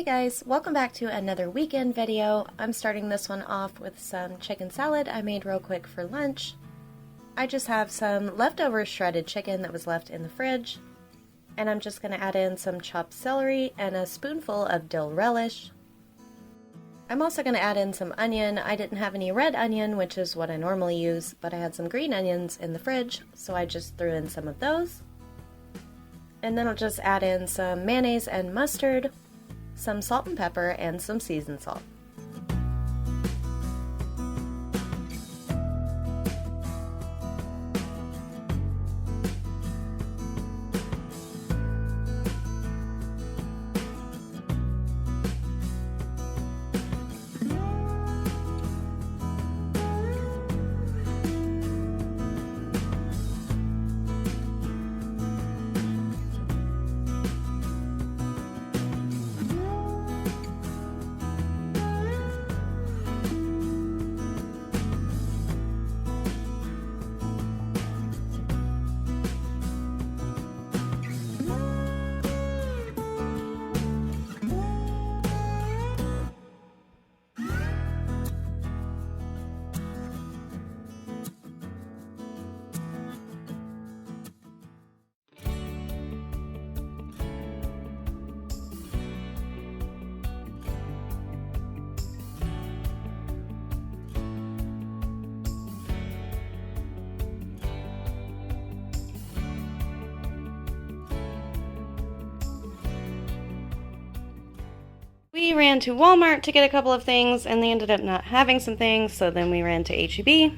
Hey guys, welcome back to another weekend video. I'm starting this one off with some chicken salad I made real quick for lunch. I just have some leftover shredded chicken that was left in the fridge, and I'm just going to add in some chopped celery and a spoonful of dill relish. I'm also going to add in some onion. I didn't have any red onion, which is what I normally use, but I had some green onions in the fridge, so I just threw in some of those. And then I'll just add in some mayonnaise and mustard, some salt and pepper, and some seasoned salt. We ran to Walmart to get a couple of things, and they ended up not having some things, so then we ran to HEB.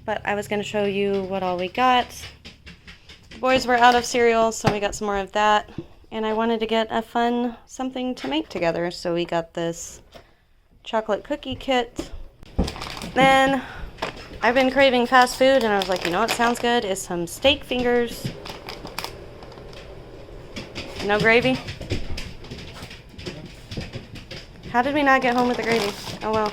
But I was going to show you what all we got. The boys were out of cereal, so we got some more of that. And I wanted to get a fun something to make together, so we got this chocolate cookie kit. Then I've been craving fast food, and I was like, you know what sounds good is some steak fingers. No gravy? How did we not get home with the gravy? Oh well.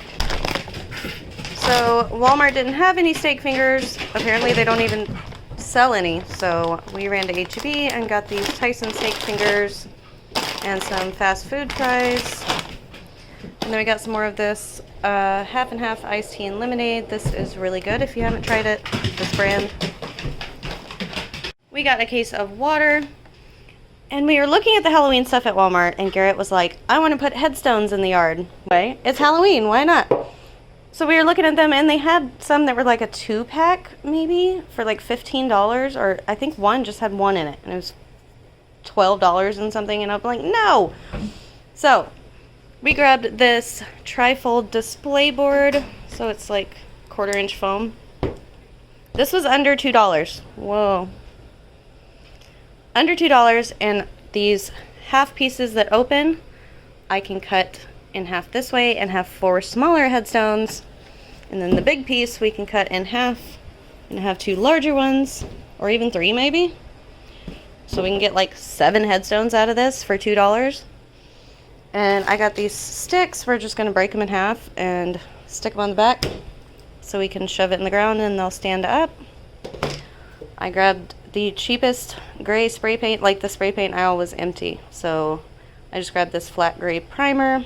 So Walmart didn't have any steak fingers. Apparently they don't even sell any. So we ran to HEB and got these Tyson steak fingers and some fast food fries. And then we got some more of this half and half iced tea and lemonade. This is really good if you haven't tried it, this brand. We got a case of water. And we were looking at the Halloween stuff at Walmart, and Garrett was like, I want to put headstones in the yard. Right? It's Halloween, why not? So we were looking at them, and they had some that were like a 2-pack, maybe, for like $15, or I think one just had one in it, and it was $12 and something, and I was like, no! So, we grabbed this trifold display board, so it's like 1/4-inch foam. This was under $2. Whoa. Under $2, and these half pieces that open, I can cut in half this way and have 4 smaller headstones, and then the big piece we can cut in half and have 2 larger ones, or even 3 maybe. So we can get like 7 headstones out of this for $2. And I got these sticks. We're just going to break them in half and stick them on the back so we can shove it in the ground and they'll stand up. I grabbed the cheapest gray spray paint. Like the spray paint aisle was empty, so I just grabbed this flat gray primer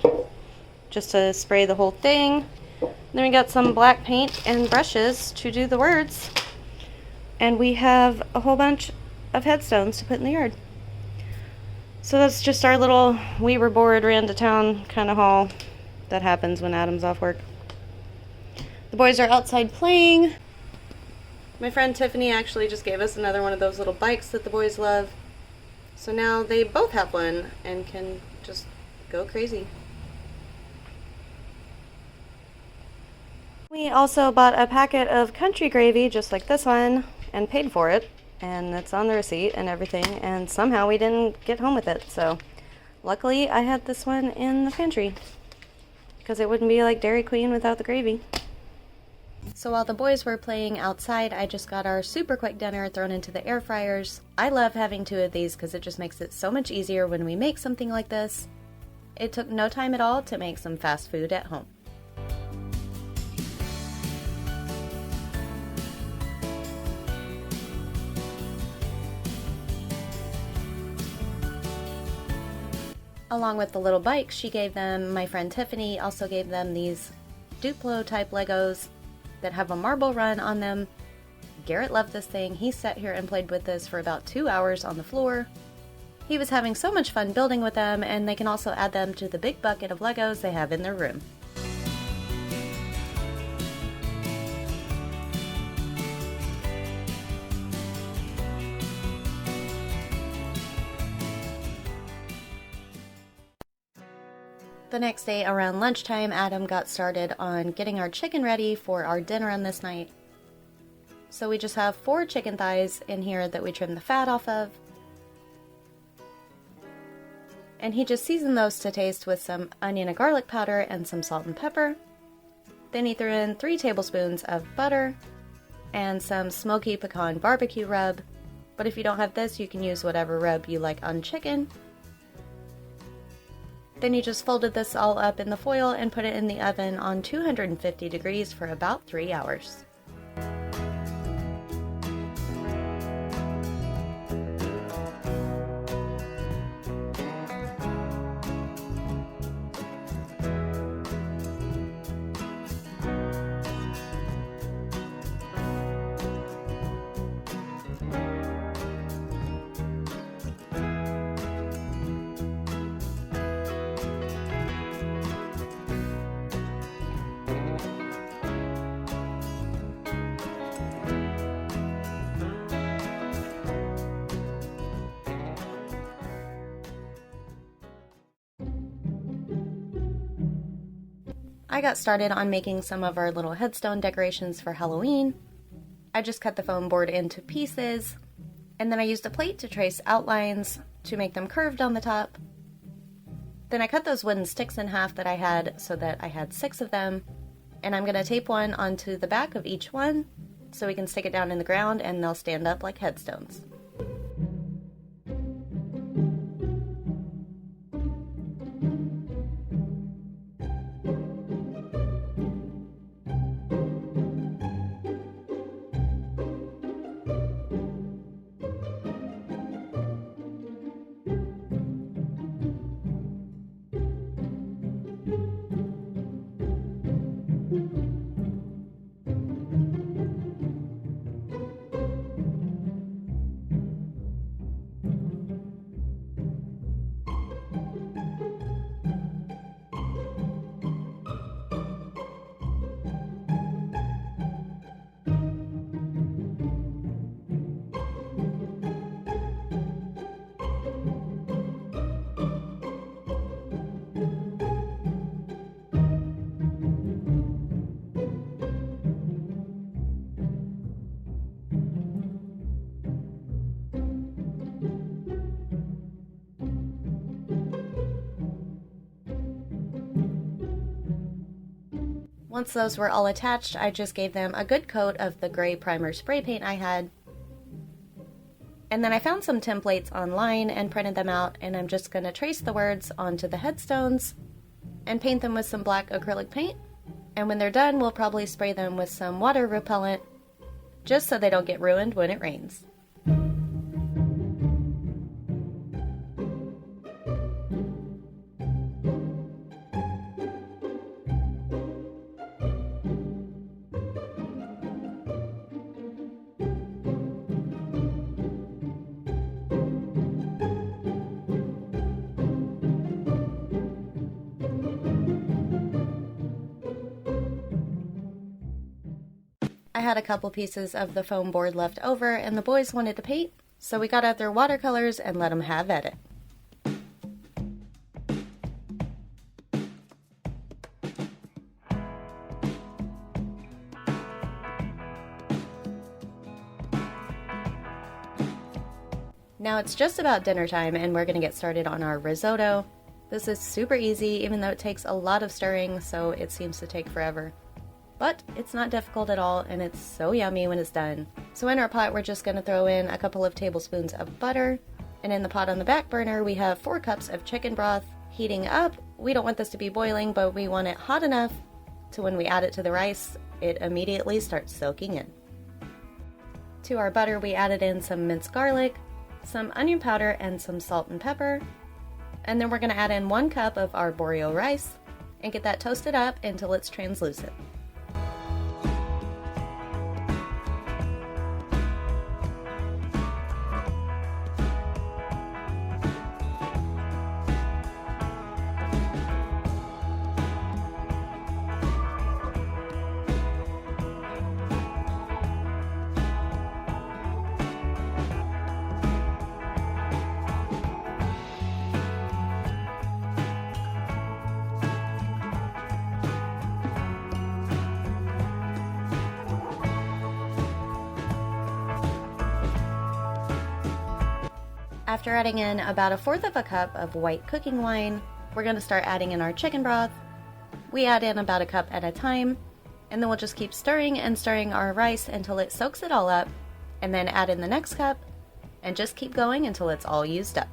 just to spray the whole thing. And then we got some black paint and brushes to do the words, and we have a whole bunch of headstones to put in the yard. So that's just our little we were bored, ran to town kind of haul that happens when Adam's off work. The boys are outside playing. My friend Tiffany actually just gave us another one of those little bikes that the boys love. So now they both have one and can just go crazy. We also bought a packet of country gravy just like this one and paid for it. And it's on the receipt and everything. And somehow we didn't get home with it. So luckily I had this one in the pantry, because it wouldn't be like Dairy Queen without the gravy. So while the boys were playing outside, I just got our super quick dinner thrown into the air fryers. I love having 2 of these because it just makes it so much easier when we make something like this. It took no time at all to make some fast food at home. Along with the little bikes she gave them, my friend Tiffany also gave them these Duplo type Legos that have a marble run on them. Garrett loved this thing. He sat here and played with this for about 2 hours on the floor. He was having so much fun building with them, and they can also add them to the big bucket of Legos they have in their room. The next day around lunchtime, Adam got started on getting our chicken ready for our dinner on this night. So we just have 4 chicken thighs in here that we trim the fat off of. And he just seasoned those to taste with some onion and garlic powder and some salt and pepper. Then he threw in 3 tablespoons of butter and some Smoky Pecan BBQ Rub. But if you don't have this, you can use whatever rub you like on chicken. Then you just folded this all up in the foil and put it in the oven on 250 degrees for about 3 hours. I got started on making some of our little headstone decorations for Halloween. I just cut the foam board into pieces, and then I used a plate to trace outlines to make them curved on the top. Then I cut those wooden sticks in half that I had so that I had 6 of them, and I'm going to tape one onto the back of each one so we can stick it down in the ground and they'll stand up like headstones. Once those were all attached, I just gave them a good coat of the gray primer spray paint I had. And then I found some templates online and printed them out, and I'm just going to trace the words onto the headstones and paint them with some black acrylic paint. And when they're done, we'll probably spray them with some water repellent just so they don't get ruined when it rains. I had a couple pieces of the foam board left over and the boys wanted to paint, so we got out their watercolors and let them have at it. Now it's just about dinner time and we're going to get started on our risotto. This is super easy even though it takes a lot of stirring, so it seems to take forever. But it's not difficult at all, and it's so yummy when it's done. So in our pot, we're just going to throw in a couple of tablespoons of butter. And in the pot on the back burner, we have 4 cups of chicken broth heating up. We don't want this to be boiling, but we want it hot enough to when we add it to the rice, it immediately starts soaking in. To our butter, we added in some minced garlic, some onion powder, and some salt and pepper, And then we're going to add in 1 cup of Arborio rice and get that toasted up until it's translucent. After adding in about 1/4 of a cup of white cooking wine, we're going to start adding in our chicken broth. We add in about 1 cup at a time, and then we'll just keep stirring and stirring our rice until it soaks it all up, and then add in the next cup, and just keep going until it's all used up.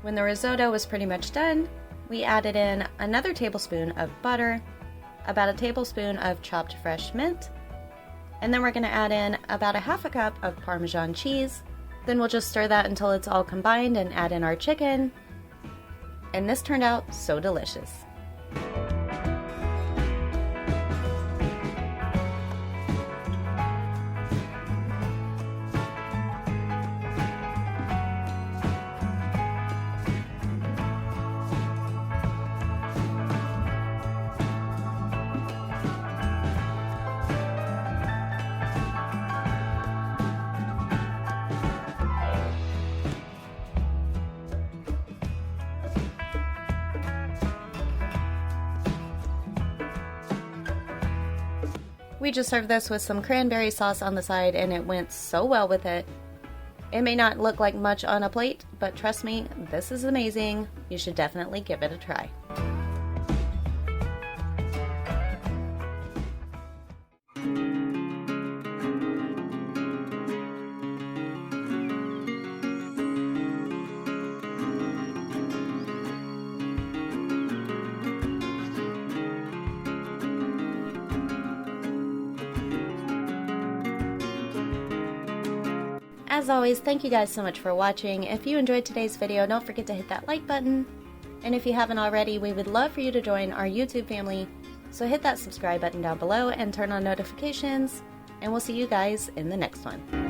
When the risotto was pretty much done, we added in another tablespoon of butter, about 1 tablespoon of chopped fresh mint, and then we're going to add in about 1/2 cup of Parmesan cheese. Then we'll just stir that until it's all combined and add in our chicken. And this turned out so delicious. We just served this with some cranberry sauce on the side, and it went so well with it. It may not look like much on a plate, but trust me, this is amazing. You should definitely give it a try. As always, thank you guys so much for watching. If you enjoyed today's video, don't forget to hit that like button. And if you haven't already, we would love for you to join our YouTube family. So hit that subscribe button down below and turn on notifications. And we'll see you guys in the next one.